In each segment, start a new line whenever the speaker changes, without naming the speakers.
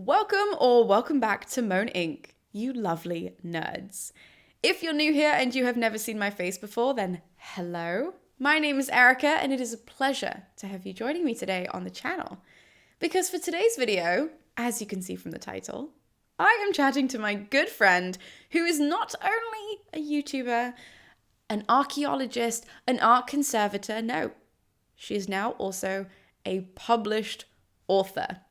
Welcome or welcome back to MoAn Inc., you lovely nerds. If you're new here and you have never seen my face before, then hello. My name is Erica and it is a pleasure to have you joining me today on the channel. Because for today's video, as you can see from the title, I am chatting to my good friend who is not only a YouTuber, an archaeologist, an art conservator, no, she is now also a published author.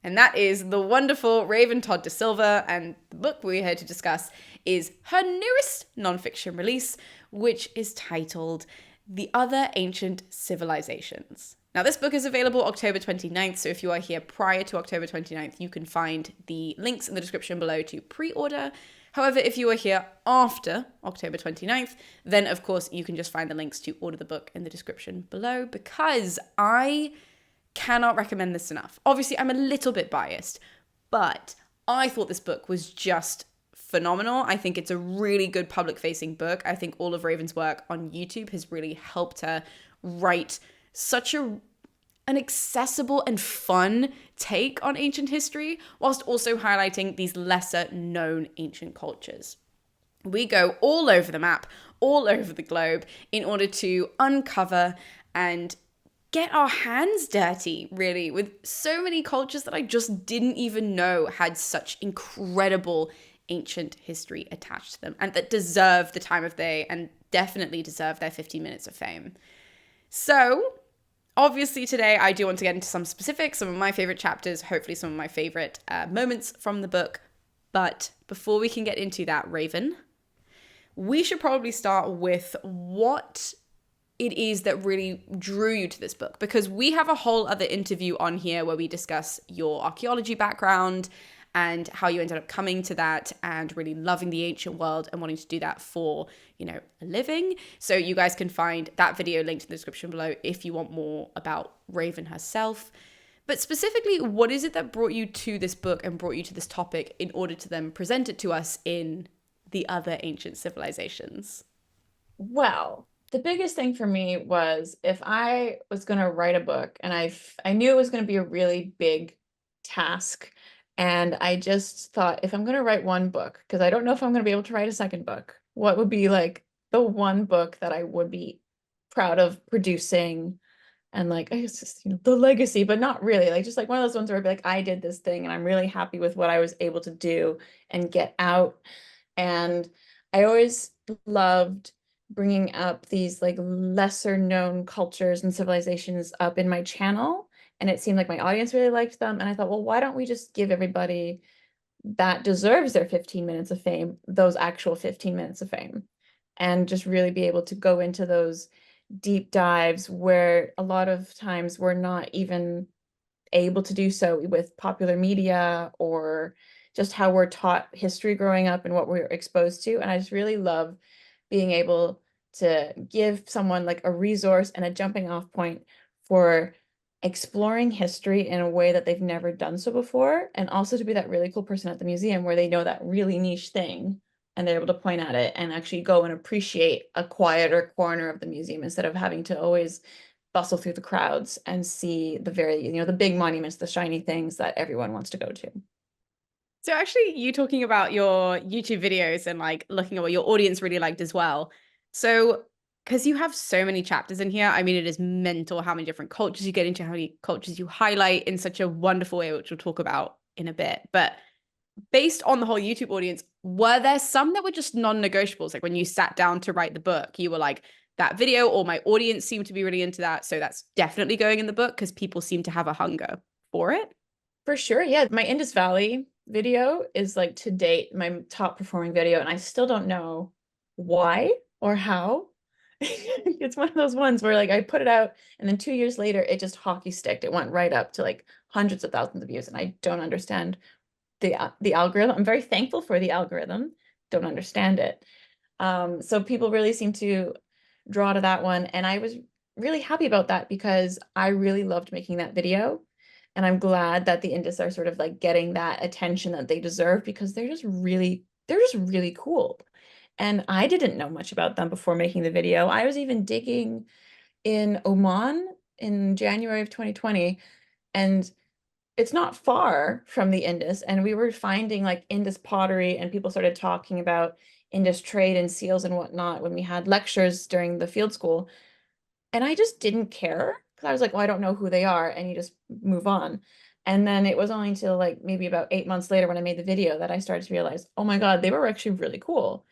And that is the wonderful Raven Todd Da Silva, and the book we're here to discuss is her newest nonfiction release, which is titled The Other Ancient Civilisations. Now, this book is available October 29th, so if you are here prior to October 29th, you can find the links in the description below to pre-order. However, if you are here after October 29th, then of course you can just find the links to order the book in the description below, because I cannot recommend this enough. Obviously, I'm a little bit biased, but I thought this book was just phenomenal. I think it's a really good public-facing book. I think all of Raven's work on YouTube has really helped her write such an accessible and fun take on ancient history, whilst also highlighting these lesser-known ancient cultures. We go all over the map, all over the globe, in order to uncover and get our hands dirty, really, with so many cultures that I just didn't even know had such incredible ancient history attached to them and that deserve the time of day and definitely deserve their 15 minutes of fame. So, obviously today I do want to get into some specifics, some of my favorite chapters, hopefully some of my favorite moments from the book. But before we can get into that, Raven, we should probably start with what it is that really drew you to this book, because we have a whole other interview on here where we discuss your archaeology background and how you ended up coming to that and really loving the ancient world and wanting to do that for, a living. So you guys can find that video linked in the description below if you want more about Raven herself. But specifically, what is it that brought you to this book and brought you to this topic in order to then present it to us in The Other Ancient Civilisations?
Well, the biggest thing for me was if I was going to write a book, and I knew it was going to be a really big task, and I just thought, if I'm going to write one book, because I don't know if I'm going to be able to write a second book, what would be like the one book that I would be proud of producing, and like, I guess just, the legacy, but not really, like just like one of those ones where I'd be like, I did this thing and I'm really happy with what I was able to do and get out. And I always loved bringing up these like lesser known cultures and civilizations up in my channel, and it seemed like my audience really liked them, and I thought, well, why don't we just give everybody that deserves their 15 minutes of fame those actual 15 minutes of fame, and just really be able to go into those deep dives where a lot of times we're not even able to do so with popular media, or just how we're taught history growing up and what we're exposed to. And I just really love being able to give someone like a resource and a jumping off point for exploring history in a way that they've never done so before, and also to be that really cool person at the museum where they know that really niche thing and they're able to point at it and actually go and appreciate a quieter corner of the museum instead of having to always bustle through the crowds and see the the big monuments, the shiny things that everyone wants to go to.
So actually, you talking about your YouTube videos and like looking at what your audience really liked as well. So, because you have so many chapters in here, I mean, it is mental how many different cultures you get into, how many cultures you highlight in such a wonderful way, which we'll talk about in a bit. But based on the whole YouTube audience, were there some that were just non-negotiables? Like when you sat down to write the book, you were like, that video, or my audience seemed to be really into that, so that's definitely going in the book because people seem to have a hunger for it.
For sure, yeah. My Indus Valley video is like to date my top performing video, and I still don't know why or how. It's one of those ones where like I put it out and then 2 years later it just hockey sticked. It went right up to like hundreds of thousands of views, and I don't understand the algorithm. I'm very thankful for the algorithm. Don't understand it. So people really seem to draw to that one, and I was really happy about that because I really loved making that video. And I'm glad that the Indus are sort of like getting that attention that they deserve, because they're just really cool. And I didn't know much about them before making the video. I was even digging in Oman in January of 2020, and it's not far from the Indus, and we were finding like Indus pottery, and people started talking about Indus trade and seals and whatnot when we had lectures during the field school. And I just didn't care because I was like, well, I don't know who they are, and you just move on. And then it was only until like maybe about 8 months later when I made the video that I started to realize, oh my God, they were actually really cool.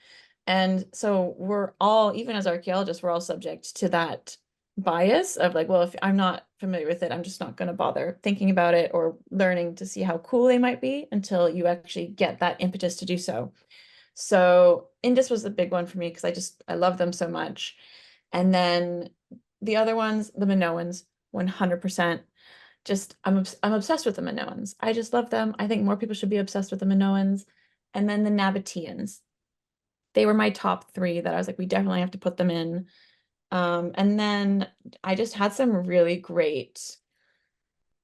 And so we're all, even as archaeologists, we're all subject to that bias of like, well, if I'm not familiar with it, I'm just not going to bother thinking about it or learning to see how cool they might be until you actually get that impetus to do so. So Indus was the big one for me because I love them so much. And then the other ones, the Minoans, 100%. Just I'm obsessed with the Minoans. I just love them. I think more people should be obsessed with the Minoans. And then the Nabateans. They were my top three that I was like, we definitely have to put them in. And then I just had some really great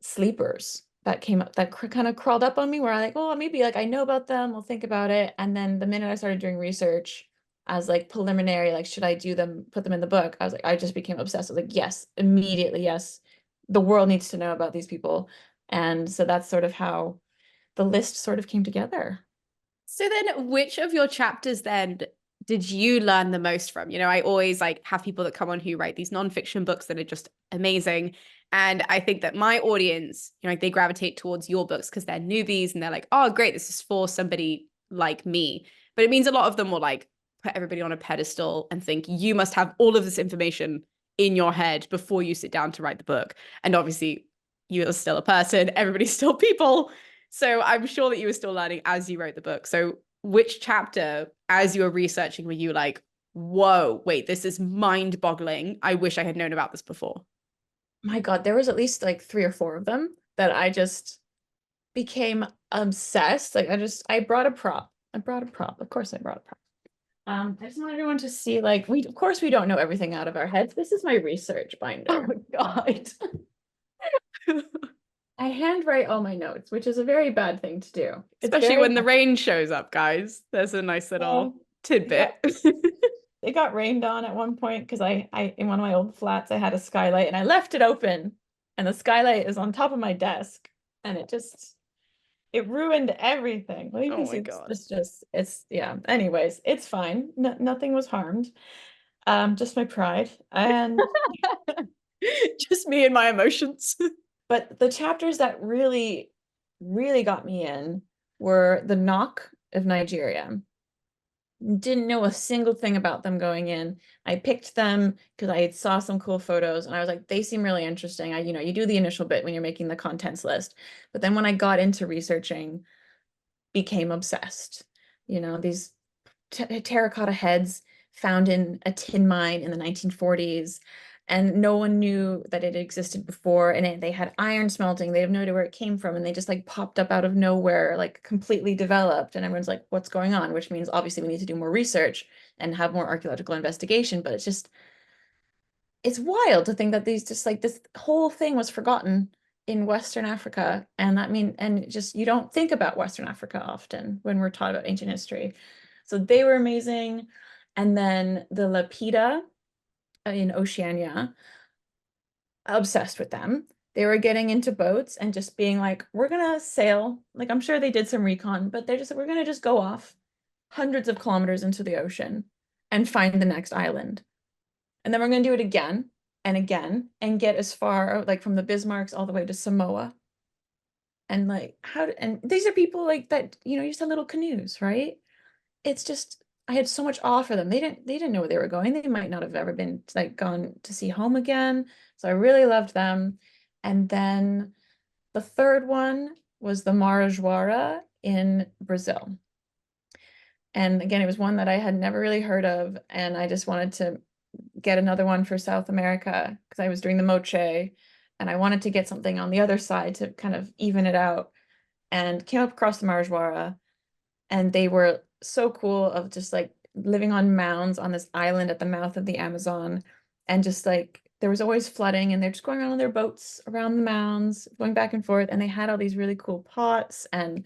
sleepers that came up that kind of crawled up on me where I like, oh, maybe like I know about them, we'll think about it. And then the minute I started doing research as like preliminary, like should I do them, put them in the book? I was like, I just became obsessed. I was like, yes, immediately, yes. The world needs to know about these people. And so that's sort of how the list sort of came together.
So then which of your chapters then did you learn the most from? I always like have people that come on who write these nonfiction books that are just amazing. And I think that my audience, like they gravitate towards your books because they're newbies and they're like, oh, great, this is for somebody like me. But it means a lot of them will like put everybody on a pedestal and think you must have all of this information in your head before you sit down to write the book. And obviously, you're still a person, everybody's still people. So I'm sure that you were still learning as you wrote the book. So which chapter, as you were researching, were you like, whoa, wait, this is mind-boggling. I wish I had known about this before.
My God, there was at least like three or four of them that I just became obsessed. Like I brought a prop. I brought a prop. Of course I brought a prop. I just want everyone to see like of course we don't know everything out of our heads. This is my research
Oh
binder.
my God.
I handwrite all my notes, which is a very bad thing to do. It's
Especially
very
when the rain shows up, guys. There's a nice
well,
little
it got
tidbit.
it got rained on at one point because I in one of my old flats I had a skylight and I left it open and the skylight is on top of my desk and it ruined everything. Well, you can
Oh my
see
God.
this just it's yeah. Anyways, it's fine. No, nothing was harmed. Just my pride. And
Just me and my emotions.
but the chapters that really, really got me in were the knock of Nigeria. Didn't know a single thing about them going in. I picked them because I saw some cool photos and I was like, they seem really interesting. You do the initial bit when you're making the contents list. But then when I got into researching, became obsessed. These terracotta heads found in a tin mine in the 1940s, and no one knew that it existed before. And they had iron smelting. They have no idea where it came from, and they just like popped up out of nowhere, like completely developed. And everyone's like, "What's going on?" Which means obviously we need to do more research and have more archaeological investigation. But it's wild to think that these just like this whole thing was forgotten in Western Africa. And and just you don't think about Western Africa often when we're taught about ancient history. So they were amazing. And then the Lapita in Oceania, obsessed with them. They were getting into boats and just being like, we're gonna sail. Like I'm sure they did some recon, but we're gonna just go off hundreds of kilometers into the ocean and find the next island. And then we're going to do it again and get as far like from the Bismarcks all the way to Samoa. And like and these are people like that, used to little canoes, right? It's just I had so much awe for them. They didn't know where they were going. They might not have ever been like gone to see home again. So I really loved them. And then the third one was the Marajoara in Brazil. And again, it was one that I had never really heard of, and I just wanted to get another one for South America because I was doing the moche and I wanted to get something on the other side to kind of even it out, and came up across the Marajoara, and they were so cool of just like living on mounds on this island at the mouth of the Amazon, and just like there was always flooding and they're just going around on their boats around the mounds going back and forth, and they had all these really cool pots and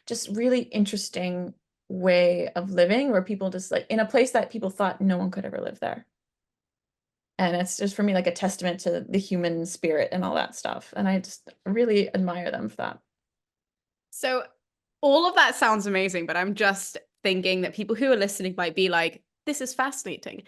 just really interesting way of living where people just like in a place that people thought no one could ever live there. And it's just for me like a testament to the human spirit and all that stuff. And I just really admire them for that.
So all of that sounds amazing, but I'm just thinking that people who are listening might be like, this is fascinating.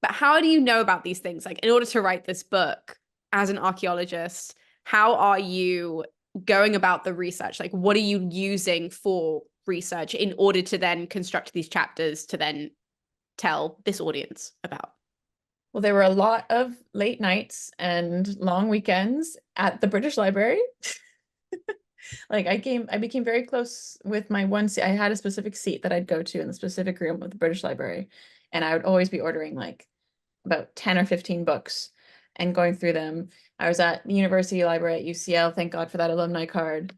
But how do you know about these things? Like, in order to write this book as an archaeologist, how are you going about the research? Like, what are you using for research in order to then construct these chapters to then tell this audience about?
Well, there were a lot of late nights and long weekends at the British Library. Like I became very close with my one seat. I had a specific seat that I'd go to in the specific room with the British Library, and I would always be ordering like about 10 or 15 books and going through them. I was at the University Library at UCL, thank God for that alumni card,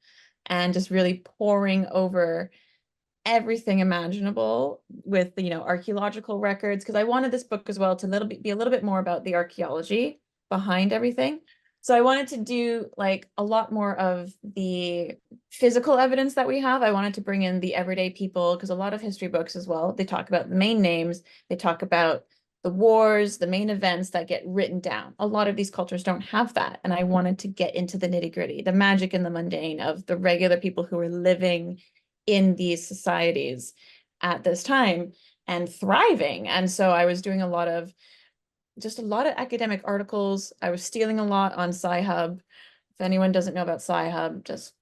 and just really poring over everything imaginable with archaeological records, because I wanted this book as well to be a little bit more about the archaeology behind everything. So I wanted to do like a lot more of the physical evidence that we have. I wanted to bring in the everyday people, because a lot of history books as well, they talk about the main names, they talk about the wars, the main events that get written down. A lot of these cultures don't have that. And I wanted to get into the nitty-gritty, the magic and the mundane of the regular people who are living in these societies at this time and thriving. And so I was doing a lot of academic articles. I was stealing a lot on Sci-Hub. If anyone doesn't know about Sci-Hub, just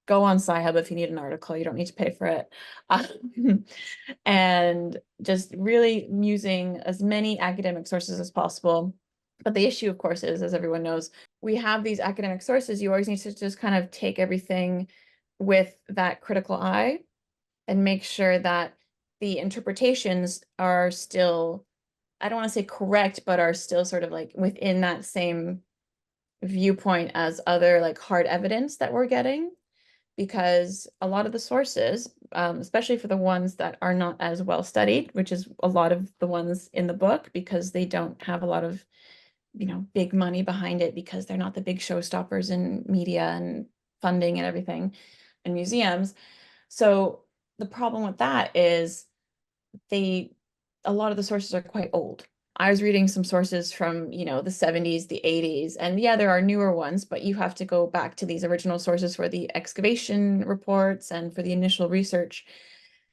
go on Sci-Hub if you need an article. You don't need to pay for it. And just really using as many academic sources as possible. But the issue, of course, is, as everyone knows, we have these academic sources. You always need to just kind of take everything with that critical eye and make sure that the interpretations are still, I don't want to say correct, but are still sort of like within that same viewpoint as other like hard evidence that we're getting. Because a lot of the sources, especially for the ones that are not as well studied, which is a lot of the ones in the book, because they don't have a lot of, big money behind it, because they're not the big showstoppers in media and funding and everything and museums. So the problem with that is they a lot of the sources are quite old. I was reading some sources from, the 70s, the 80s, and yeah, there are newer ones, but you have to go back to these original sources for the excavation reports and for the initial research.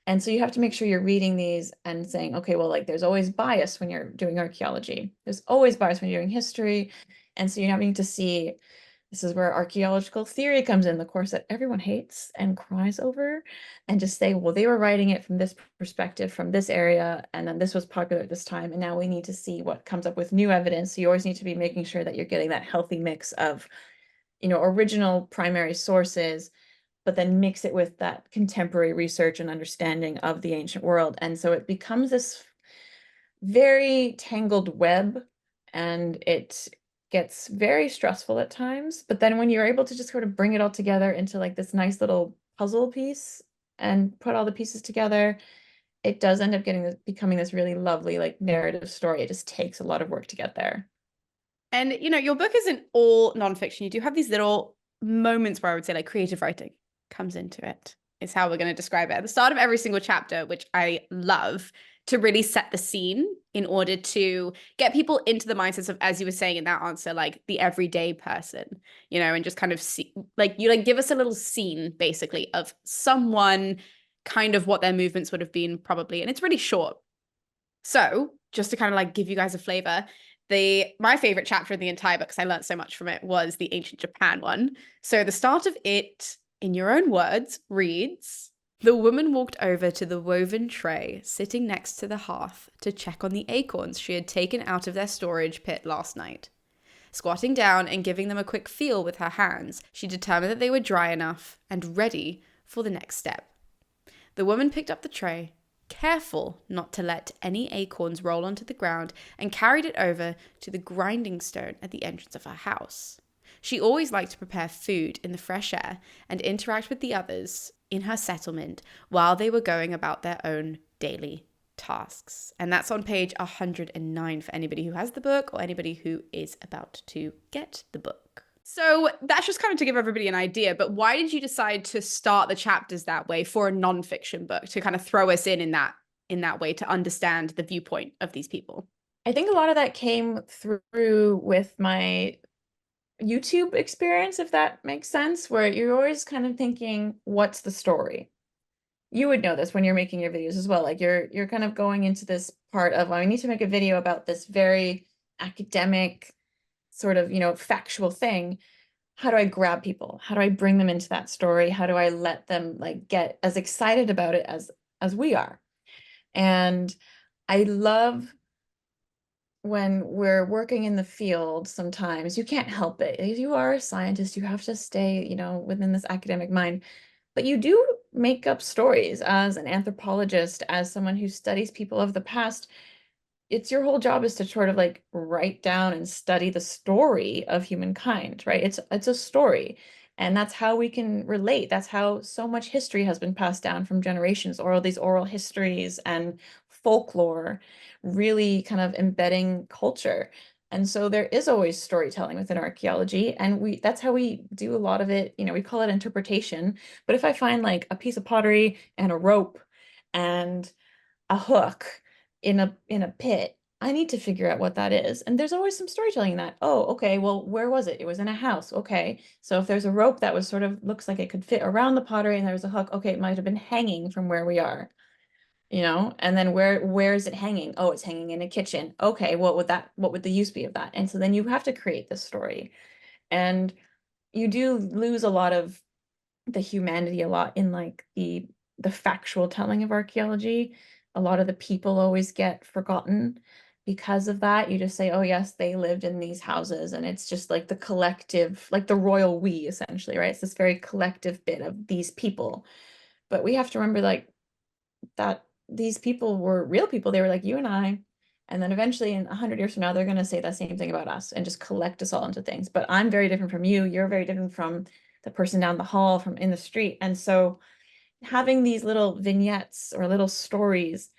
And so you have to make sure you're reading these and saying, okay, well, like there's always bias when you're doing archaeology. There's always bias when you're doing history. And so you're having to see, this is where archaeological theory comes in, the course that everyone hates and cries over, and just say, well, they were writing it from this perspective, from this area, and then this was popular at this time, and now we need to see what comes up with new evidence. So you always need to be making sure that you're getting that healthy mix of, original primary sources, but then mix it with that contemporary research and understanding of the ancient world. And so it becomes this very tangled web, and it gets very stressful at times. But then when you're able to just sort of bring it all together into like this nice little puzzle piece and put all the pieces together, it does end up becoming this really lovely like narrative story. It just takes a lot of work to get there.
And your book isn't all nonfiction. You do have these little moments where I would say like creative writing comes into it. Is how we're going to describe it at the start of every single chapter, which I love to really set the scene in order to get people into the mindsets of, as you were saying in that answer, like the everyday person, and just kind of see, like you like give us a little scene basically of someone, kind of what their movements would have been probably, and it's really short. So just to kind of like give you guys a flavor, my favorite chapter in the entire book, because I learned so much from it, was the ancient Japan one. So the start of it, in your own words, reads: the woman walked over to the woven tray sitting next to the hearth to check on the acorns she had taken out of their storage pit last night. Squatting down and giving them a quick feel with her hands, she determined that they were dry enough and ready for the next step. The woman picked up the tray, careful not to let any acorns roll onto the ground, and carried it over to the grinding stone at the entrance of her house. She always liked to prepare food in the fresh air and interact with the others in her settlement while they were going about their own daily tasks. And that's on page 109 for anybody who has the book or anybody who is about to get the book. So that's just kind of to give everybody an idea, but why did you decide to start the chapters that way for a nonfiction book, to kind of throw us in that way to understand the viewpoint of these people?
I think a lot of that came through with my YouTube experience, if that makes sense, where you're always kind of thinking, what's the story? You would know this when you're making your videos as well. Like you're kind of going into this part of, I need to make a video about this very academic sort of, factual thing. How do I grab people? How do I bring them into that story? How do I let them like get as excited about it as we are? And I love when we're working in the field, sometimes you can't help it. If you are a scientist, you have to stay, within this academic mind. But you do make up stories as an anthropologist, as someone who studies people of the past. It's your whole job is to sort of like write down and study the story of humankind, right? It's a story. And that's how we can relate. That's how so much history has been passed down from generations, or these oral histories and folklore, really kind of embedding culture. And so there is always storytelling within archaeology, and we that's how we do a lot of it. We call it interpretation. But if I find like a piece of pottery and a rope and a hook in a pit, I need to figure out what that is. And there's always some storytelling in that. Oh, okay, well, where was it? It was in a house. Okay. So if there's a rope that was sort of looks like it could fit around the pottery and there was a hook, okay, it might have been hanging from where we are, and then where is it hanging? Oh, it's hanging in a kitchen. Okay, what would the use be of that? And so then you have to create this story. And you do lose a lot of the humanity a lot in like the factual telling of archaeology. A lot of the people always get forgotten because of that. You just say, oh yes, they lived in these houses, and it's just like the collective, like the royal we essentially, right? It's this very collective bit of these people. But we have to remember like that these people were real people. They were like you and I. And then eventually in 100 years from now, they're going to say that same thing about us and just collect us all into things. But I'm very different from you. You're very different from the person down the hall, from in the street. And so having these little vignettes or little stories,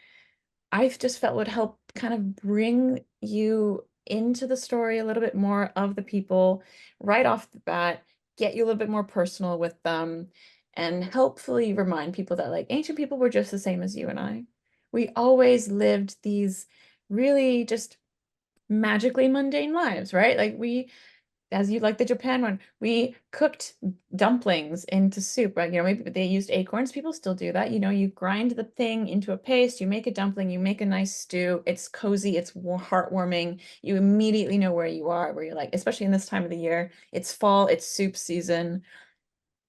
I've just felt would help kind of bring you into the story a little bit more of the people right off the bat, get you a little bit more personal with them, and hopefully remind people that like ancient people were just the same as you and I. We always lived these really just magically mundane lives, right? Like we as you like the Japan one, we cooked dumplings into soup, right? Maybe they used acorns. People still do that. You grind the thing into a paste, you make a dumpling, you make a nice stew. It's cozy, it's heartwarming. You immediately know where you are, where you're like, especially in this time of the year, it's fall, it's soup season,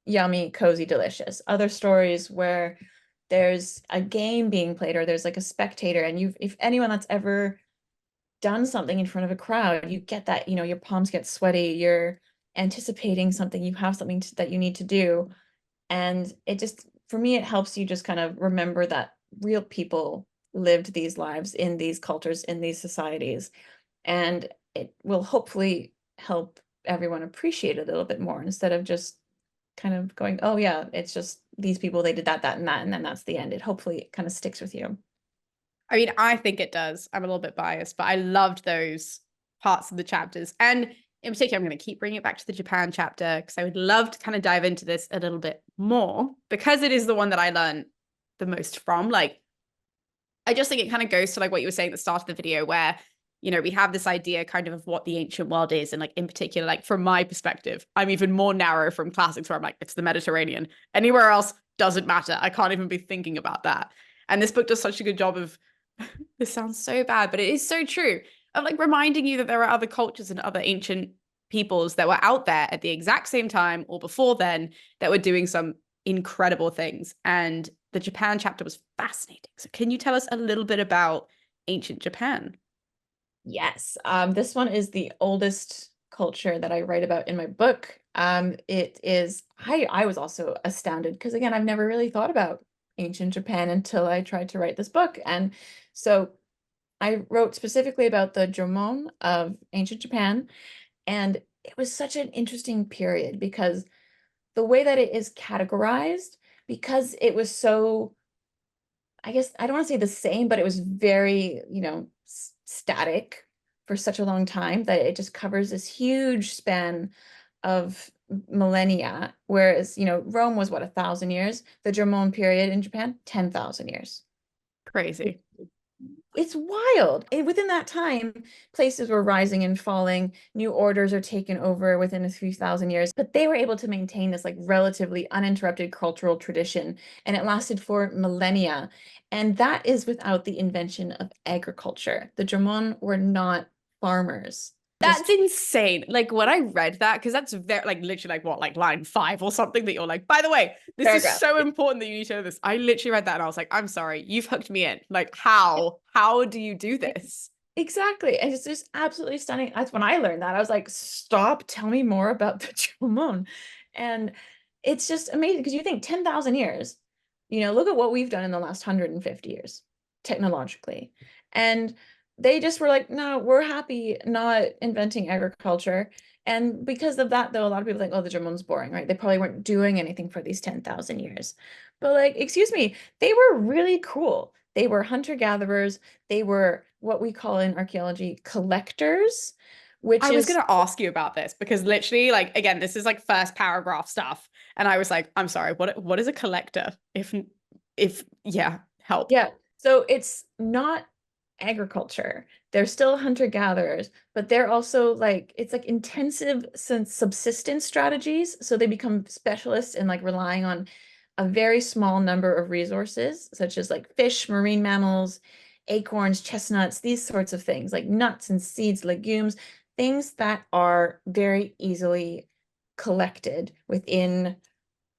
yummy, cozy, delicious. Other stories where there's a game being played or there's like a spectator, and if anyone that's ever done something in front of a crowd, you get that, your palms get sweaty, you're anticipating something, you have something that you need to do. And it just, for me, it helps you just kind of remember that real people lived these lives in these cultures, in these societies. And it will hopefully help everyone appreciate it a little bit more instead of just kind of going, oh yeah, it's just these people, they did that, that, and that, and then that's the end. It hopefully kind of sticks with you.
I mean, I think it does. I'm a little bit biased, but I loved those parts of the chapters. And in particular, I'm going to keep bringing it back to the Japan chapter because I would love to kind of dive into this a little bit more because it is the one that I learned the most from. Like, I just think it kind of goes to like what you were saying at the start of the video, where, we have this idea kind of what the ancient world is. And like, in particular, like from my perspective, I'm even more narrow from classics where I'm like, it's the Mediterranean. Anywhere else doesn't matter. I can't even be thinking about that. And this book does such a good job of, this sounds so bad, but it is so true, of like reminding you that there are other cultures and other ancient peoples that were out there at the exact same time or before then that were doing some incredible things. And the Japan chapter was fascinating. So can you tell us a little bit about ancient Japan?
Yes, this one is the oldest culture that I write about in my book. It is, I was also astounded because again, I've never really thought about ancient Japan until I tried to write this book. And so I wrote specifically about the Jomon of ancient Japan. And it was such an interesting period because the way that it is categorized, because it was so, I guess I don't want to say the same, but it was very, static for such a long time that it just covers this huge span of millennia. Whereas, Rome was what, 1,000 years? The Jomon period in Japan, 10,000 years.
Crazy.
It's wild. And within that time, places were rising and falling, new orders are taken over within a few thousand years, but they were able to maintain this like relatively uninterrupted cultural tradition, and it lasted for millennia. And that is without the invention of agriculture. The Jomon were not farmers.
That's
Just
insane. Like when I read that, because that's very like literally like what, like line 5 or something that you're like, by the way, this is
paragraph.
so important that you need to know this. I literally read that and I was like, I'm sorry, you've hooked me in. Like, how? How do you do this?
Exactly. And it's just absolutely stunning. That's when I learned that. I was like, stop, tell me more about the Jomon. And it's just amazing because you think 10,000 years, look at what we've done in the last 150 years technologically. And they just were like, no, we're happy not inventing agriculture. And because of that, though, a lot of people think, oh, the Jomon's boring, right? They probably weren't doing anything for these 10,000 years. But like, excuse me, they were really cool. They were hunter-gatherers. They were what we call in archaeology collectors, which
I was
is,
gonna ask you about this because literally, like, again, this is like first paragraph stuff. And I was like, I'm sorry, what is a collector? If yeah, help.
yeah. So it's not agriculture. They're still hunter-gatherers, but they're also like, it's like intensive subsistence strategies. So they become specialists in like relying on a very small number of resources, such as like fish, marine mammals, acorns, chestnuts, these sorts of things, like nuts and seeds, legumes, things that are very easily collected within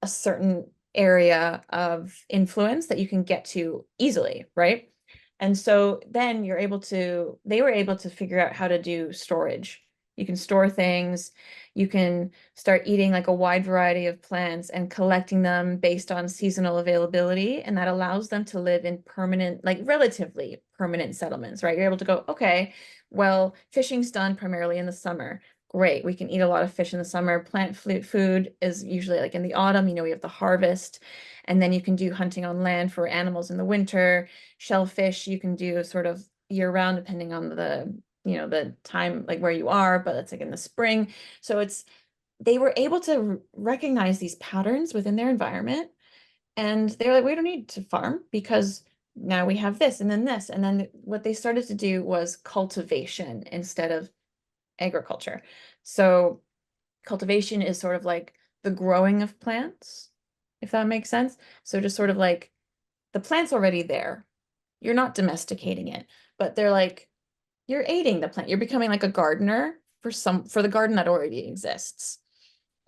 a certain area of influence that you can get to easily, right? And so then they were able to figure out how to do storage. You can store things, you can start eating like a wide variety of plants and collecting them based on seasonal availability. And that allows them to live in permanent, like relatively permanent settlements, right? You're able to go, okay, well, fishing's done primarily in the summer. Great, we can eat a lot of fish in the summer. Plant food is usually like in the autumn, we have the harvest, and then you can do hunting on land for animals in the winter. Shellfish you can do sort of year round depending on the time like where you are, but it's like in the spring. So they were able to recognize these patterns within their environment, and they're like, we don't need to farm because now we have this and then this. And then what they started to do was cultivation instead of agriculture. So cultivation is sort of like the growing of plants, if that makes sense. So just sort of like the plant's already there. You're not domesticating it, but they're like, you're aiding the plant. You're becoming like a gardener for the garden that already exists.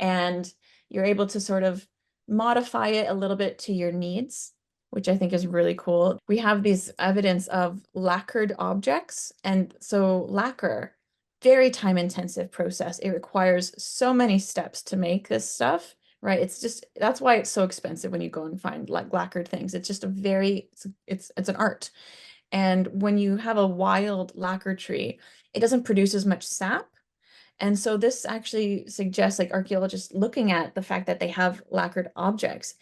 And you're able to sort of modify it a little bit to your needs, which I think is really cool. We have these evidence of lacquered objects. And so lacquer, very time intensive process. It requires so many steps to make this stuff, right? That's why it's so expensive when you go and find like lacquered things. It's just it's an art. And when you have a wild lacquer tree, it doesn't produce as much sap. And so this actually suggests like archaeologists looking at the fact that they have lacquered objects.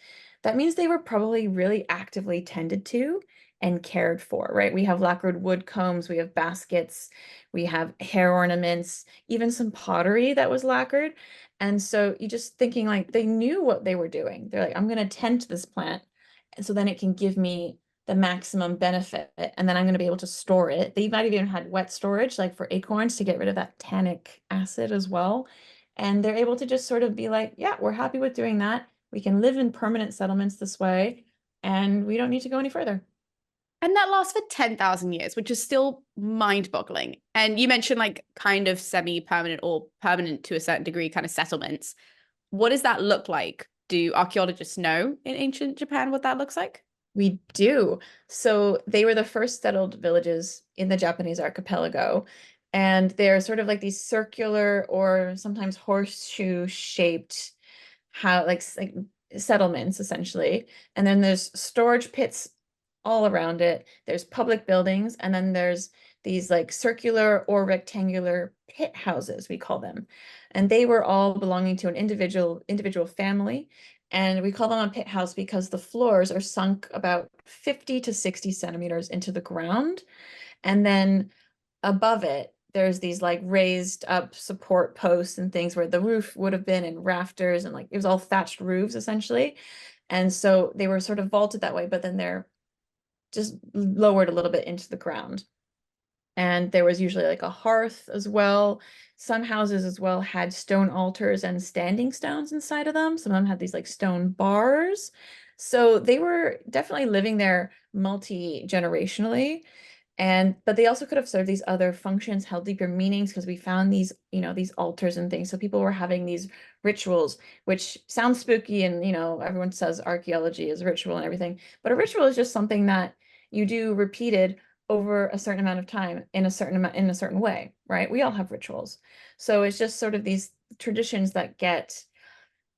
That means they were probably really actively tended to and cared for, right? We have lacquered wood combs, we have baskets, we have hair ornaments, even some pottery that was lacquered. And so you just thinking like they knew what they were doing. They're like, I'm going to tend to this plant. And so then it can give me the maximum benefit, and then I'm going to be able to store it. They might have even had wet storage, like for acorns, to get rid of that tannic acid as well. And they're able to just sort of be like, yeah, we're happy with doing that. We can live in permanent settlements this way, and we don't need to go any further.
And that lasts for 10,000 years, which is still mind-boggling. And you mentioned like kind of semi-permanent or permanent to a certain degree kind of settlements. What does that look like? Do archaeologists know in ancient Japan what that looks like?
We do. So they were the first settled villages in the Japanese archipelago. And they're sort of like these circular or sometimes horseshoe shaped how like settlements essentially. And then there's storage pits all around it. There's public buildings, and then there's these like circular or rectangular pit houses, we call them. And they were all belonging to an individual family. And we call them a pit house because the floors are sunk about 50 to 60 centimeters into the ground. And then above it, there's these like raised up support posts and things where the roof would have been, and rafters, and like it was all thatched roofs essentially. And so they were sort of vaulted that way, but then they're just lowered a little bit into the ground. And there was usually like a hearth as well. Some houses as well had stone altars and standing stones inside of them. Some of them had these like stone bars. So they were definitely living there multi-generationally. And but they also could have served these other functions, held deeper meanings, because we found these, these altars and things. So people were having these rituals, which sounds spooky, and everyone says archaeology is ritual and everything. But a ritual is just something that you do repeated over a certain amount of time in a certain way, right? We all have rituals. So it's just sort of these traditions that get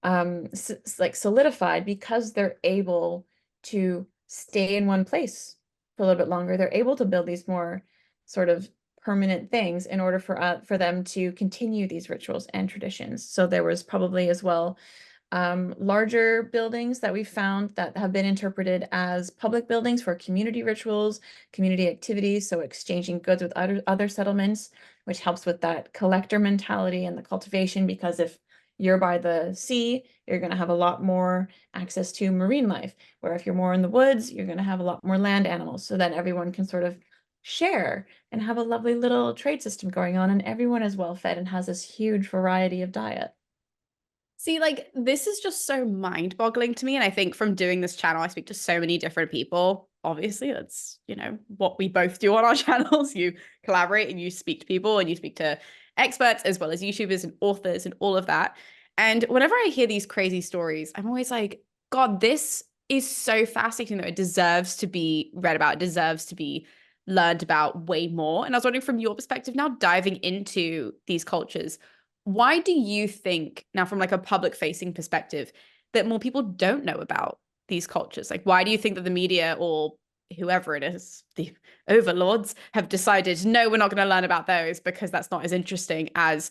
like solidified because they're able to stay in one place for a little bit longer. They're able to build these more sort of permanent things in order for them to continue these rituals and traditions. So there was probably as well larger buildings that we found that have been interpreted as public buildings for community rituals, community activities, so exchanging goods with other settlements, which helps with that collector mentality and the cultivation, because if you're by the sea, you're going to have a lot more access to marine life, where if you're more in the woods, you're going to have a lot more land animals, so that everyone can sort of share and have a lovely little trade system going on, and everyone is well fed and has this huge variety of diet.
See, like, this is just so mind-boggling to me. And I think from doing this channel, I speak to so many different people. Obviously, that's, what we both do on our channels. You collaborate and you speak to people and you speak to experts as well as YouTubers and authors and all of that. And whenever I hear these crazy stories, I'm always like, God, this is so fascinating that it deserves to be read about, it deserves to be learned about way more. And I was wondering, from your perspective now, diving into these cultures, why do you think, now from like a public facing perspective, that more people don't know about these cultures? Like, why do you think that the media or whoever it is, the overlords, have decided, no, we're not going to learn about those because that's not as interesting as,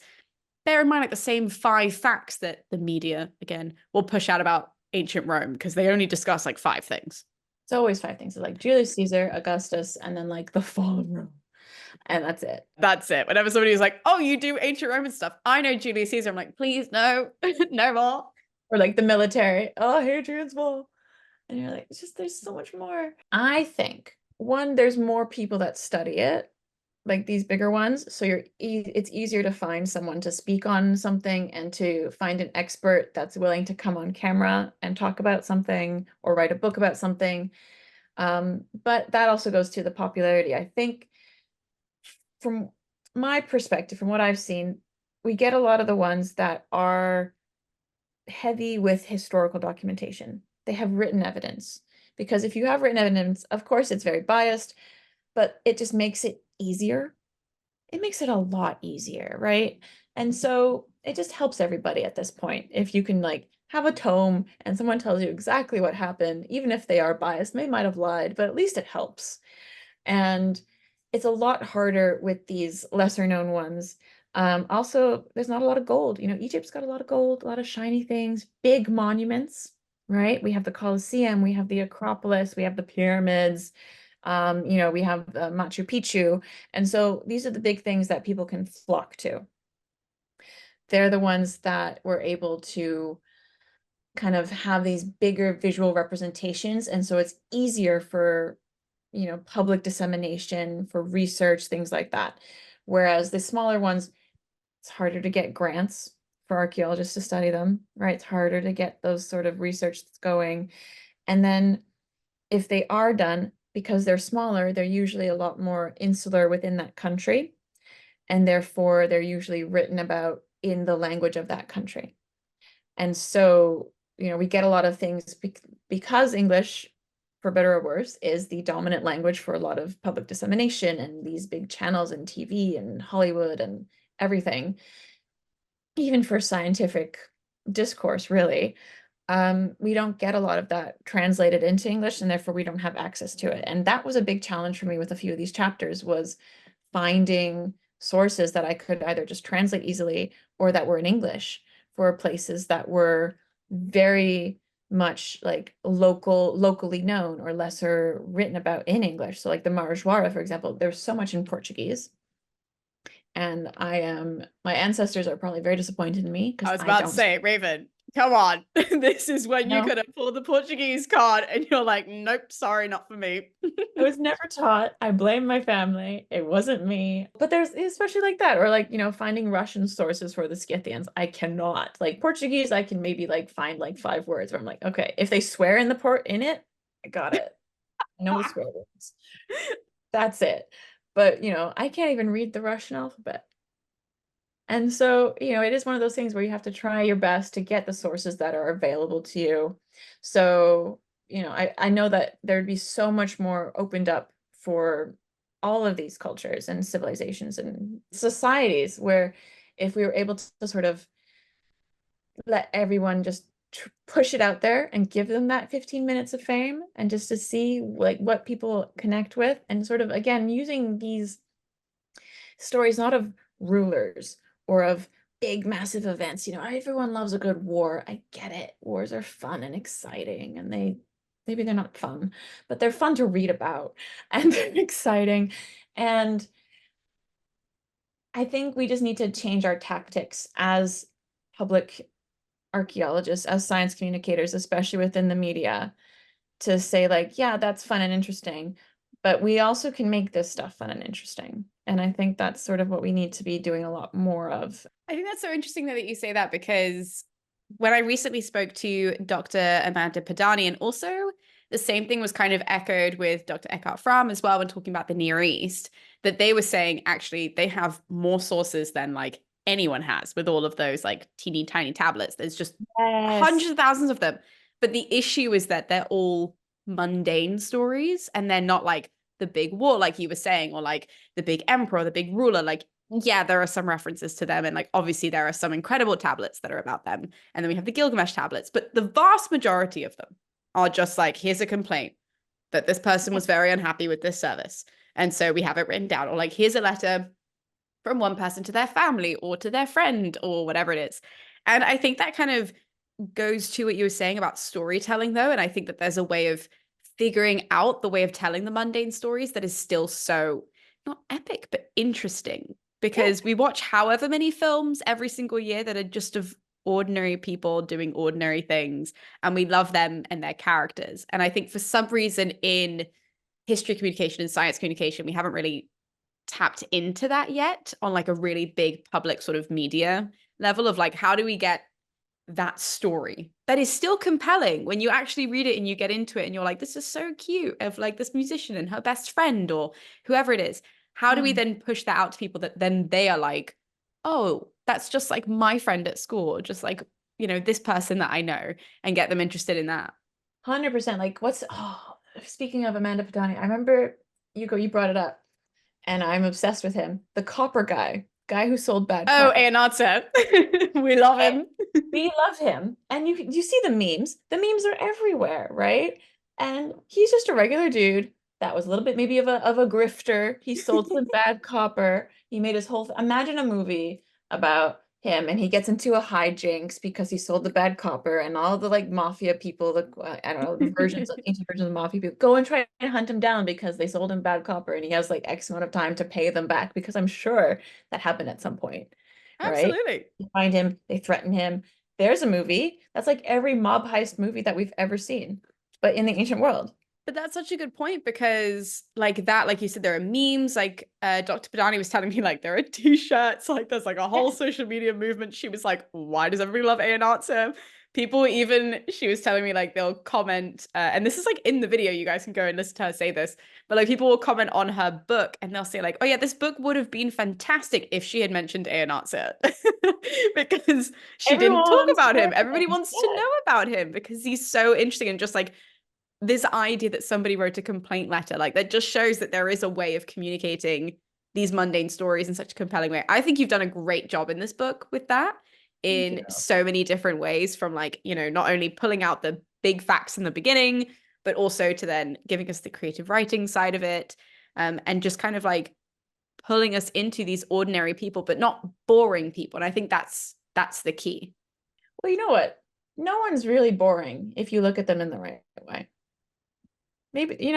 bear in mind, like the same 5 facts that the media, again, will push out about ancient Rome because they only discuss like 5 things.
It's always 5 things. It's like Julius Caesar, Augustus, and then like the fall of Rome. And that's it.
That's it. Whenever somebody is like, oh, you do ancient Roman stuff, I know Julius Caesar. I'm like, please, no, no more.
Or like the military. Oh, Hadrian's Wall. And you're like, it's just there's so much more. I think one, there's more people that study it, like these bigger ones. So it's easier to find someone to speak on something and to find an expert that's willing to come on camera and talk about something or write a book about something. But that also goes to the popularity. I think from my perspective, from what I've seen, we get a lot of the ones that are heavy with historical documentation. They have written evidence. Because if you have written evidence, of course, it's very biased, but it just makes it easier. It makes it a lot easier, right? And so it just helps everybody at this point. If you can like have a tome and someone tells you exactly what happened, even if they are biased, they might have lied, but at least it helps. And it's a lot harder with these lesser known ones. Also, there's not a lot of gold. Egypt's got a lot of gold, a lot of shiny things, big monuments, right? We have the Colosseum, we have the Acropolis, we have the pyramids, we have Machu Picchu. And so these are the big things that people can flock to. They're the ones that were able to kind of have these bigger visual representations. And so it's easier for public dissemination, for research, things like that. Whereas the smaller ones, it's harder to get grants for archaeologists to study them, right? It's harder to get those sort of research going. And then if they are done, because they're smaller, they're usually a lot more insular within that country. And therefore, they're usually written about in the language of that country. And so, we get a lot of things because English, for better or worse, is the dominant language for a lot of public dissemination and these big channels and TV and Hollywood and everything, even for scientific discourse, really. We don't get a lot of that translated into English, and therefore we don't have access to it. And that was a big challenge for me with a few of these chapters, was finding sources that I could either just translate easily or that were in English for places that were very much like locally known or lesser written about in English. So like the Marajoara, for example, there's so much in Portuguese. And my ancestors are probably very disappointed in me
I
because
was
I
about to
don't.
say, Raven, come on. This is when you
No,
could have pulled the Portuguese card and you're like, nope, sorry, not for me.
I was never taught. I blame my family. It wasn't me. But there's especially like that, or like, finding Russian sources for the Scythians. I cannot. Like Portuguese, I can maybe like find like 5 words where I'm like, okay, if they swear in the port in it, I got it. I know the swear words. That's it. But I can't even read the Russian alphabet. And so, it is one of those things where you have to try your best to get the sources that are available to you. So, I know that there'd be so much more opened up for all of these cultures and civilizations and societies where if we were able to sort of let everyone just push it out there and give them that 15 minutes of fame and just to see like what people connect with and sort of again using these stories not of rulers or of big massive events. Everyone loves a good war. I get it. Wars are fun and exciting, and maybe they're not fun, but they're fun to read about and they're exciting. And I think we just need to change our tactics as public archaeologists, as science communicators, especially within the media, to say like, yeah, that's fun and interesting, but we also can make this stuff fun and interesting. And I think that's sort of what we need to be doing a lot more of.
I think that's so interesting that you say that because when I recently spoke to Dr. Amanda Padani, and also the same thing was kind of echoed with Dr. Eckhart Fromm as well when talking about the Near East, that they were saying actually they have more sources than like anyone has with all of those like teeny tiny tablets. There's just
Yes.
hundreds of thousands of them. But the issue is that they're all mundane stories and they're not like the big war, like you were saying, or like the big emperor, the big ruler. Like, yeah, there are some references to them. And like, obviously, there are some incredible tablets that are about them. And then we have the Gilgamesh tablets. But the vast majority of them are just like, here's a complaint that this person was very unhappy with this service. And so we have it written down. Or like, here's a letter from one person to their family or to their friend or whatever it is. And I think that kind of goes to what you were saying about storytelling, though. And I think that there's a way of figuring out the way of telling the mundane stories that is still so not epic, but interesting.
Yeah.
Because we watch however many films every single year that are just of ordinary people doing ordinary things, and we love them and their characters. And I think for some reason in history communication and science communication, we haven't really tapped into that yet on like a really big public sort of media level of like, how do we get that story that is still compelling when you actually read it and you get into it and you're like, this is so cute of like this musician and her best friend or whoever it is. How do we
Yeah.
then push that out to people that then they are like, oh, that's just like my friend at school, just like, this person that I know, and get them interested in that?
100%. Like speaking of Amanda Padani, I remember you brought it up and I'm obsessed with him. The copper guy who sold bad
Oh,
copper.
Anatsa. We love
And
him.
we love him. And you see the memes. The memes are everywhere, right? And he's just a regular dude that was a little bit maybe of a grifter. He sold some bad copper. He made his whole imagine a movie about him and he gets into a hijinks because he sold the bad copper and all the like mafia people, I don't know, the versions of ancient versions of mafia people go and try and hunt him down because they sold him bad copper and he has like X amount of time to pay them back because I'm sure that happened at some point, right?
Absolutely.
They find him, they threaten him. There's a movie that's like every mob heist movie that we've ever seen, but in the ancient world.
But that's such a good point because, like that, like you said, there are memes. Like Dr. Padani was telling me, like there are t-shirts. Like there's like a whole
Yes.
social media movement. She was like, "Why does everybody love Aeon People even she was telling me like they'll comment, and this is like in the video. You guys can go and listen to her say this. But like people will comment on her book and they'll say like, "Oh yeah, this book would have been fantastic if she had mentioned Aeon because she
Everyone
didn't talk
wants to
about
know
him. Everybody
him.
wants to
Yes.
know about him because he's so interesting and just like." This idea that somebody wrote a complaint letter, like that just shows that there is a way of communicating these mundane stories in such a compelling way. I think you've done a great job in this book with that
Thank you.
in so many different ways, from like, not only pulling out the big facts in the beginning, but also to then giving us the creative writing side of it, and just kind of like pulling us into these ordinary people, but not boring people. And I think that's the key.
Well, you know what? No one's really boring if you look at them in the right way. Maybe,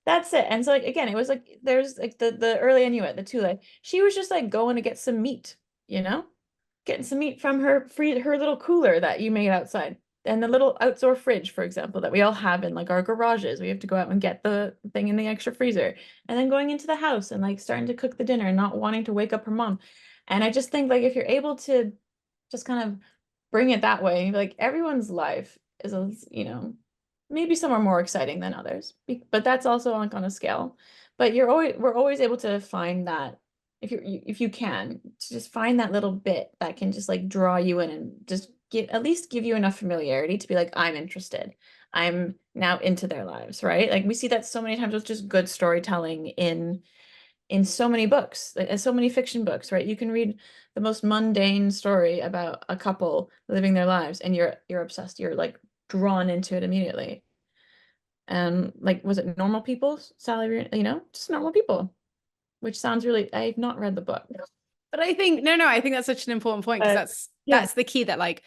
that's it. And so like again, it was like there's like the early Inuit, the Thule. She was just like going to get some meat, you know? getting some meat from her little cooler that you made outside. And the little outdoor fridge, for example, that we all have in like our garages. We have to go out and get the thing in the extra freezer. And then going into the house and like starting to cook the dinner and not wanting to wake up her mom. And I just think like if you're able to just kind of bring it that way, like everyone's life is a, maybe some are more exciting than others, but that's also like on a scale. But we're always able to find that if you can to just find that little bit that can just like draw you in and just at least give you enough familiarity to be like, I'm interested. I'm now into their lives, right? Like we see that so many times with just good storytelling in so many books, like, so many fiction books, right? You can read the most mundane story about a couple living their lives and you're obsessed. You're like drawn into it immediately. And like, was it Normal People? Just normal people, which sounds really, I've not read the book.
But I think no, I think that's such an important point because
Yeah.
that's the key that like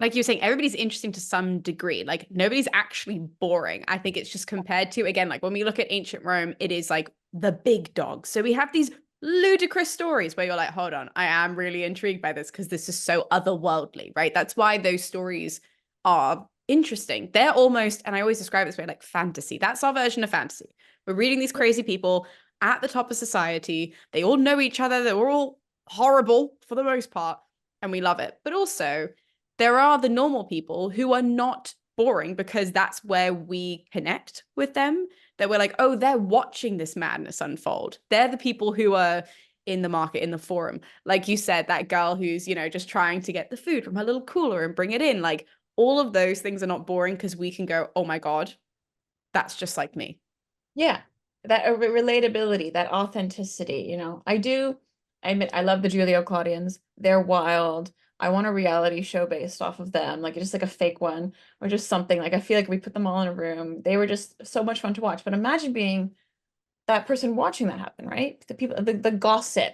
you were saying, everybody's interesting to some degree. Like nobody's actually boring. I think it's just compared to, again, like when we look at ancient Rome, it is like the big dogs. So we have these ludicrous stories where you're like, hold on, I am really intrigued by this because this is so otherworldly, right? That's why those stories are interesting. They're almost, and I always describe it this way, like fantasy. That's our version of fantasy. We're reading these crazy people at the top of society. They all know each other. They're all horrible for the most part, and we love it. But also, there are the normal people who are not boring because that's where we connect with them. That we're like, oh, they're watching this madness unfold. They're the people who are in the market, in the forum. Like you said, that girl who's, just trying to get the food from her little cooler and bring it in. Like all of those things are not boring because we can go, oh my God, that's just like me.
Yeah, that relatability, that authenticity, I admit I love the Julio Claudians. They're wild. I want a reality show based off of them, like just like a fake one or just something. Like I feel like we put them all in a room. They were just so much fun to watch. But imagine being that person watching that happen, right? The people, the gossip.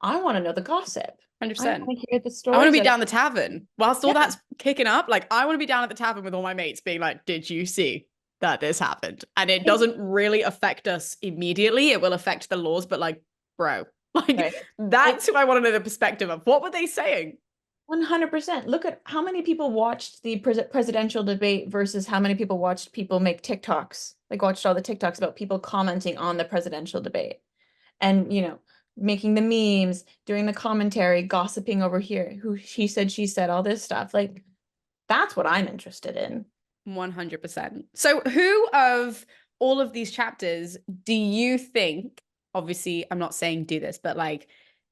I want to know the gossip. I
100%.
want to hear the
I want to
stories
be
that,
down the tavern whilst all
yeah,
that's kicking up. Like, I want to be down at the tavern with all my mates being like, did you see that this happened? And it doesn't really affect us immediately. It will affect the laws, but like, bro, like,
right. Like
that's who I want to know the perspective of. What were they saying?
100%. Look at how many people watched the presidential debate versus how many people watched people make TikToks, like watched all the TikToks about people commenting on the presidential debate and, making the memes, doing the commentary, gossiping over here, who she said, all this stuff. Like, that's what I'm interested in.
100%. So, who of all of these chapters do you think, obviously, I'm not saying do this, but like,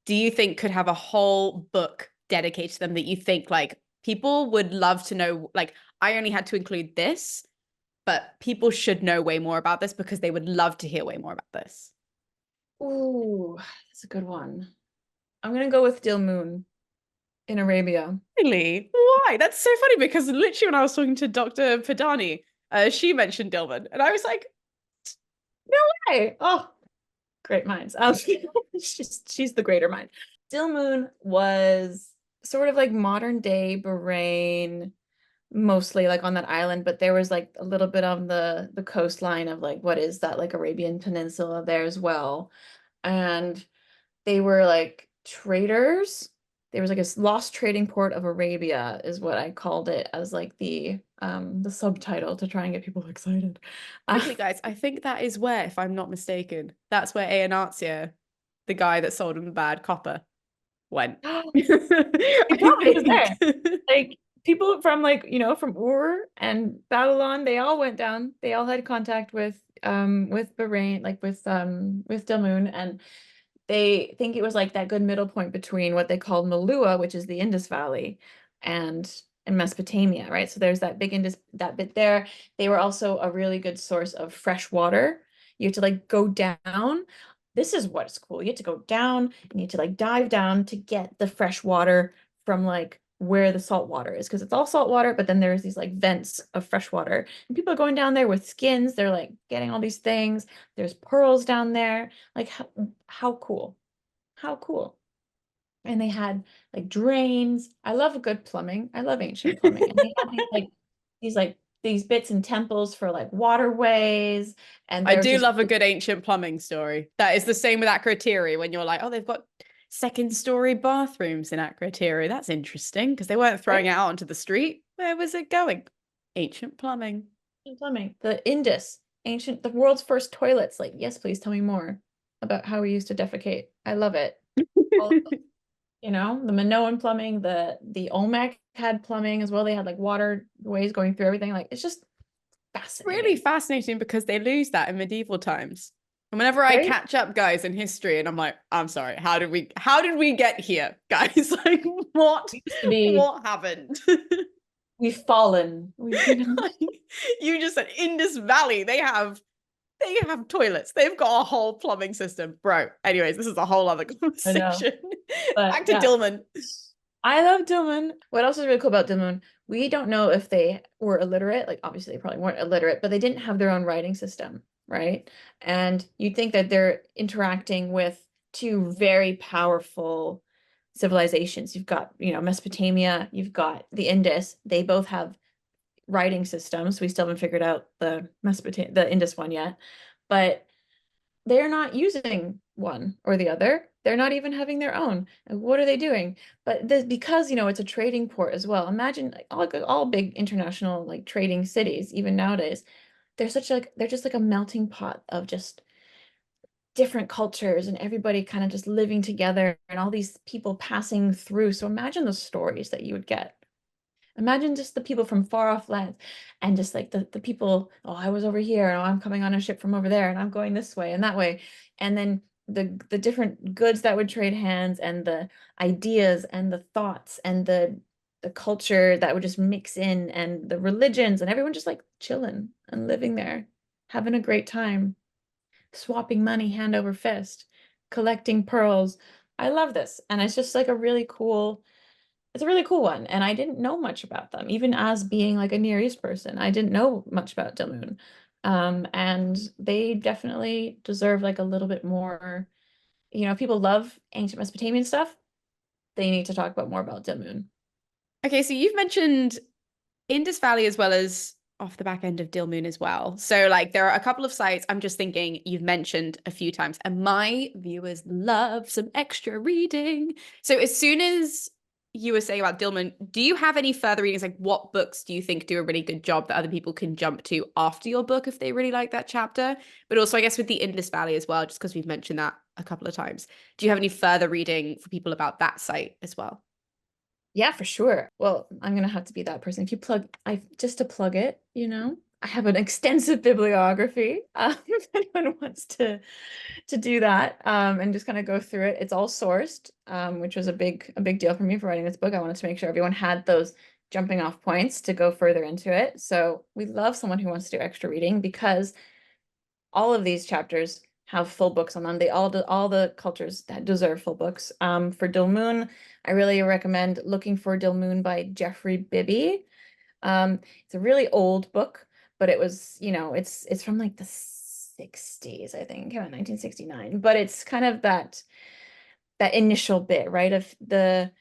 do you think could have a whole book dedicated to them that you think like people would love to know? Like, I only had to include this, but people should know way more about this because they would love to hear way more about this.
Ooh, that's a good one. I'm gonna go with Dilmun in Arabia.
Really? Why? That's so funny because literally when I was talking to Dr. Padani, she mentioned Dilman, and I was like,
Hey, oh, great minds. She's the greater mind. Dilmun was sort of like modern day Bahrain, mostly like on that island, but there was like a little bit on the coastline of like what is that like Arabian Peninsula there as well. And they were like traders. There was like a lost trading port of Arabia is what I called it as like the subtitle to try and get people excited.
actually, guys, I think that is where, if I'm not mistaken, that's where Aenacia, the guy that sold him the bad copper, went.
He
I
probably was
think.
there. Like people from like, from Ur and Babylon, they all went down. They all had contact with Bahrain, like with Damun, and they think it was like that good middle point between what they called Malua, which is the Indus Valley, and Mesopotamia, right? So there's that big Indus that bit there. They were also a really good source of fresh water. You have to like go down. This is what's cool. You have to go down and you have to like dive down to get the fresh water from like where the salt water is because it's all salt water, but then there's these like vents of fresh water. And people are going down there with skins. They're like getting all these things. There's pearls down there. Like how cool. How cool. And they had like drains. I love a good plumbing. I love ancient plumbing. And they had these bits and temples for like waterways. And
I
there was
do
this
love a good ancient plumbing story. That is the same with that criteria when you're like, oh, they've got second story bathrooms in Akrotiri. That's interesting because they weren't throwing
Right?
it out onto the street. Where was it going? Ancient plumbing.
Ancient plumbing. The Indus, the world's first toilets. Like, yes, please tell me more about how we used to defecate. I love it. All, the Minoan plumbing, the Olmec had plumbing as well. They had like waterways going through everything. Like, it's just
Really
fascinating.
fascinating because they lose that in medieval times. And whenever I
Right?
catch up guys in history and I'm like, I'm sorry, how did we get here, guys? Like what
We used to be,
what happened?
we've fallen.
Like, you just said Indus Valley, they have toilets. They've got a whole plumbing system. Bro. Anyways, this is a whole other
I know.
conversation.
But
Back to
yeah,
Dillman.
I love Dilmun. What else is really cool about Dilmun? We don't know if they were illiterate. Like, obviously, they probably weren't illiterate, but they didn't have their own writing system, right? And you'd think that they're interacting with two very powerful civilizations. You've got, Mesopotamia, you've got the Indus. They both have writing systems. We still haven't figured out the Indus one yet, but they're not using one or the other. They're not even having their own. And what are they doing? But because it's a trading port as well. Imagine like all big international like trading cities, even nowadays, they're just like a melting pot of just different cultures and everybody kind of just living together and all these people passing through. So imagine the stories that you would get. Imagine just the people from far off lands and just like the people, oh, I was over here, and oh, I'm coming on a ship from over there, and I'm going this way and that way. And then the different goods that would trade hands and the ideas and the thoughts and the culture that would just mix in and the religions and everyone just like chilling and living there, having a great time, swapping money hand over fist, collecting pearls. I love this. And it's just like it's a really cool one, and I didn't know much about them, even as being like a Near East person. I didn't know much about Dilmun. And they definitely deserve like a little bit more, if people love ancient Mesopotamian stuff, they need to talk about more about Dilmun.
Okay, so you've mentioned Indus Valley as well as off the back end of Dilmun as well. So like there are a couple of sites I'm just thinking you've mentioned a few times, and my viewers love some extra reading. So as soon as you were saying about Dilmun, do you have any further readings? Like what books do you think do a really good job that other people can jump to after your book if they really like that chapter? But also I guess with the Indus Valley as well, just because we've mentioned that a couple of times. Do you have any further reading for people about that site as well?
Yeah, for sure. Well, I'm gonna have to be that person. If you I just to plug it, I have an extensive bibliography. If anyone wants to do that, and just kind of go through it. It's all sourced, which was a big deal for me for writing this book. I wanted to make sure everyone had those jumping off points to go further into it. So we love someone who wants to do extra reading because all of these chapters have full books on them. All the cultures that deserve full books. For Dilmun, I really recommend looking for Dilmun by Geoffrey Bibby. It's a really old book, but it was, it's from like the 60s, I think, it came out in 1969. But it's kind of that initial bit, right? Of the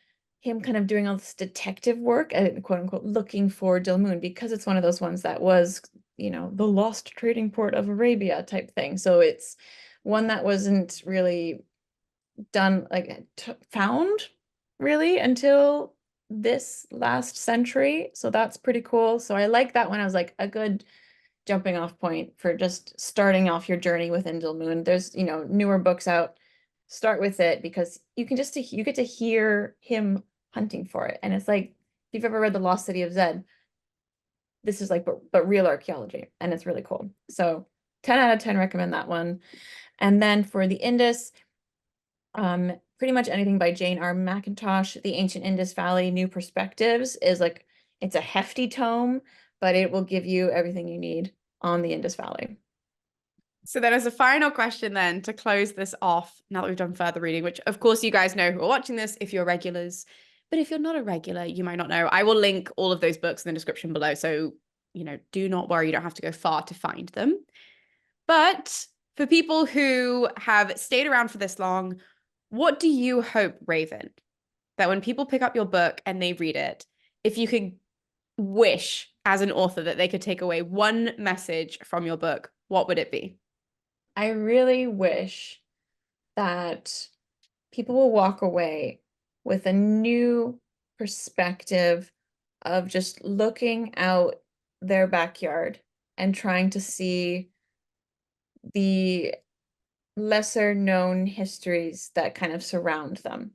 him kind of doing all this detective work, quote unquote, looking for Dilmun, because it's one of those ones that was, the lost trading port of Arabia type thing. So it's one that wasn't really done, like found really until this last century. So that's pretty cool. So I like that one. I was like a good jumping off point for just starting off your journey with Indel Moon. There's, newer books out. Start with it because you get to hear him hunting for it. And it's like, if you've ever read The Lost City of Zed, this is like, but real archaeology. And it's really cool. So 10 out of 10 recommend that one. And then for the Indus, pretty much anything by Jane R. McIntosh. The Ancient Indus Valley, New Perspectives is like, it's a hefty tome, but it will give you everything you need on the Indus Valley.
So then as a final question then to close this off, now that we've done further reading, which of course you guys know who are watching this if you're regulars, but if you're not a regular, you might not know. I will link all of those books in the description below. So, do not worry, you don't have to go far to find them. But for people who have stayed around for this long, what do you hope, Raven, that when people pick up your book and they read it, if you could wish as an author that they could take away one message from your book, what would it be?
I really wish that people will walk away with a new perspective of just looking out their backyard and trying to see the lesser known histories that kind of surround them,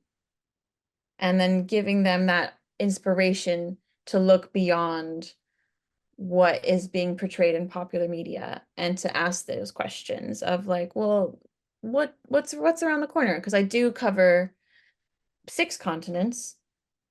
and then giving them that inspiration to look beyond what is being portrayed in popular media and to ask those questions of like, well, what's around the corner? Because I do cover 6 continents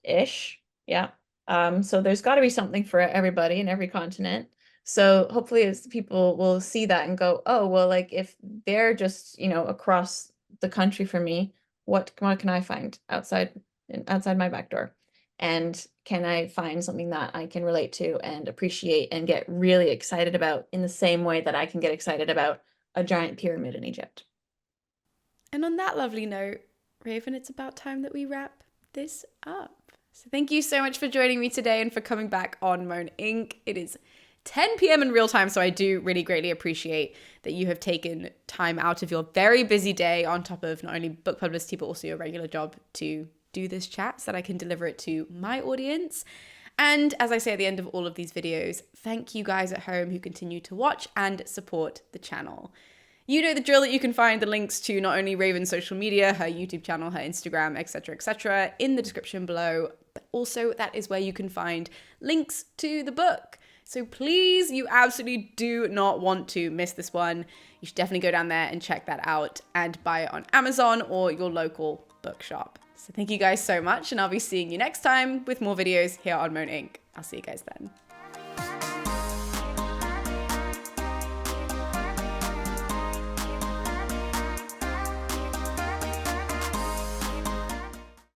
ish. Yeah. So there's got to be something for everybody in every continent. So hopefully as people will see that and go, oh, well, like if they're just, across the country from me, what can I find outside my back door? And can I find something that I can relate to and appreciate and get really excited about in the same way that I can get excited about a giant pyramid in Egypt?
And on that lovely note, Raven, it's about time that we wrap this up. So thank you so much for joining me today and for coming back on MoAn Inc. It is 10 p.m. in real time, so I do really greatly appreciate that you have taken time out of your very busy day on top of not only book publicity, but also your regular job to do this chat so that I can deliver it to my audience. And as I say at the end of all of these videos, thank you guys at home who continue to watch and support the channel. You know the drill, that you can find the links to not only Raven's social media, her YouTube channel, her Instagram, etc., in the description below, but also that is where you can find links to the book. So please, you absolutely do not want to miss this one. You should definitely go down there and check that out and buy it on Amazon or your local bookshop. So thank you guys so much, and I'll be seeing you next time with more videos here on MoAn Inc. I'll see you guys then.